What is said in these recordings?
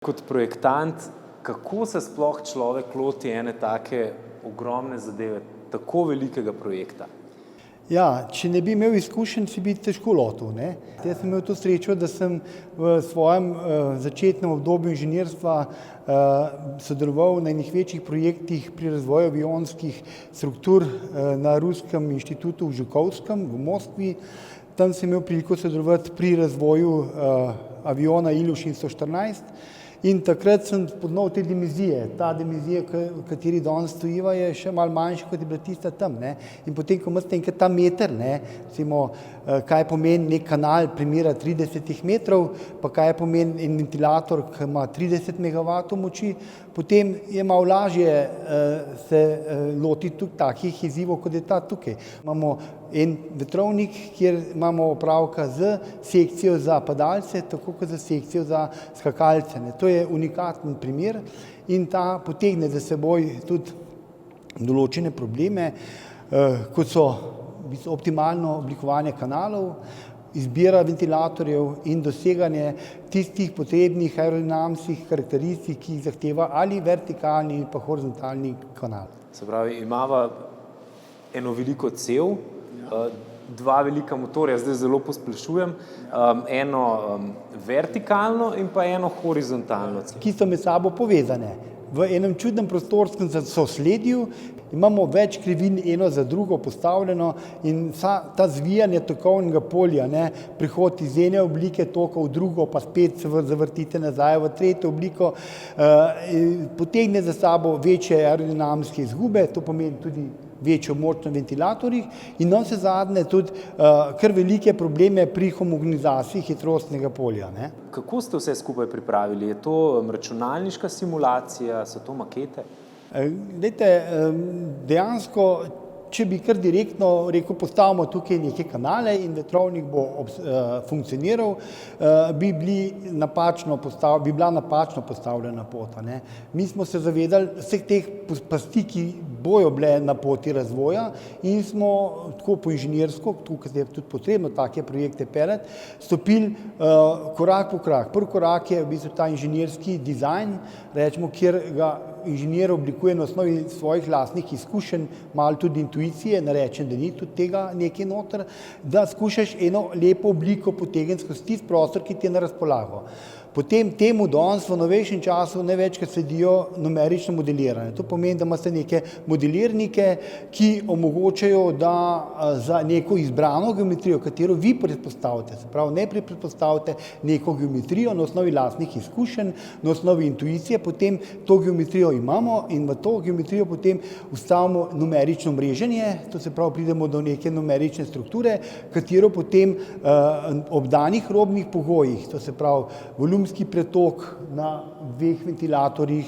Kot projektant, kako se sploh človek loti ene take ogromne zadeve, tako velikega projekta? Ja, če ne bi imel izkušenj, si bi težko lotil, ne. Jaz sem imel to srečo, da sem v svojem začetnem obdobju inženirstva sodeloval na enih večjih projektih pri razvoju avionskih struktur na Ruskem inštitutu v Žukovskem v Moskvi. Tam sem imel priliko sodelovati pri razvoju aviona Ilyushin 114 in takrat sem spoznal te dimenzije. Ta dimenzija, v kateri danes stojiva, je še malo manjša, kot je bila tista tam, ne. In potem, ko imate enkrat ta meter, ne, recimo, kaj pomeni nek kanal premera 30 metrov, pa kaj pomeni en ventilator, ki ima 30 megavatov moči, potem je malo lažje se lotiti tudi takih izzivov, kot je ta tukaj. Imamo en vetrovnik, kjer imamo opravka z sekcijo za padalce, tako kot za sekcijo za skakalce, ne. To je unikaten primer in ta potegne za seboj tudi določene probleme, kot so optimalno oblikovanje kanalov, izbira ventilatorjev in doseganje tistih potrebnih aerodinamičnih karakteristik, ki jih zahteva ali vertikalni ali pa horizontalni kanal. Se pravi, imava eno veliko cev, dva velika motorja, zdaj zelo posplošujem, eno vertikalno in pa eno horizontalno cev. Ki so med sabo povezane. V enem čudnem prostorskem sosledju imamo več krivin eno za drugo postavljeno in ta zvijanje tokovnega polja, ne, prihod iz ene oblike toka v drugo, pa spet se zavrtite nazaj v tretjo obliko, potegne za sabo večje aerodinamične izgube, to pomeni tudi večjo moč na ventilatorjih in navsezadnje tudi kar velike probleme pri homogenizaciji hitrostnega polja, ne. Kako ste vse skupaj pripravili? Je to računalniška simulacija, so to makete? Glejte, dejansko, če bi kar direktno rekel, postavimo tukaj neke kanale in vetrovnik bo funkcioniral, bi bila napačno postavljena pot, a ne. Mi smo se zavedali vseh teh pasti, ki bojo bile na poti razvoja in smo tako po inženirsko, tukaj je tudi potrebno take projekte peljati, stopili korak po korak. Prvi korak je v bistvu ta inženirski dizajn, rečemo, kjer ga inženir oblikuje na osnovi svojih lastnih izkušenj, malo tudi intuicije, ne rečem, da ni tudi tega nekaj noter, da skušaš eno lepo obliko potegniti skozi tisti prostor, ki ti je na razpolago. Potem temu danes v novejšem času največkrat sledijo numerično modeliranje. To pomeni, da imate neke modelirnike, ki omogočajo, da za neko izbrano geometrijo, katero vi predpostavite, se pravi, najprej predpostavite neko geometrijo na osnovi lastnih izkušenj, na osnovi intuicije, potem to geometrijo imamo in v to geometrijo potem vstavimo numerično mreženje, to se pravi, pridemo do neke numerične strukture, katero potem ob danih robnih pogojih, to se pravi, volumski pretok na dveh ventilatorjih,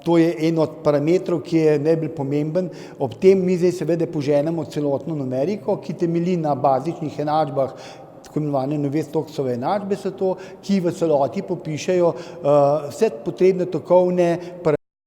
to je en od parametrov, ki je najbolj pomemben. Ob tem mi zdaj seveda poženemo celotno numeriko, ki temelji na bazičnih enačbah, tako imenovane Navier-Stokesove enačbe so to, ki v celoti popišejo vse potrebne tokovne parametre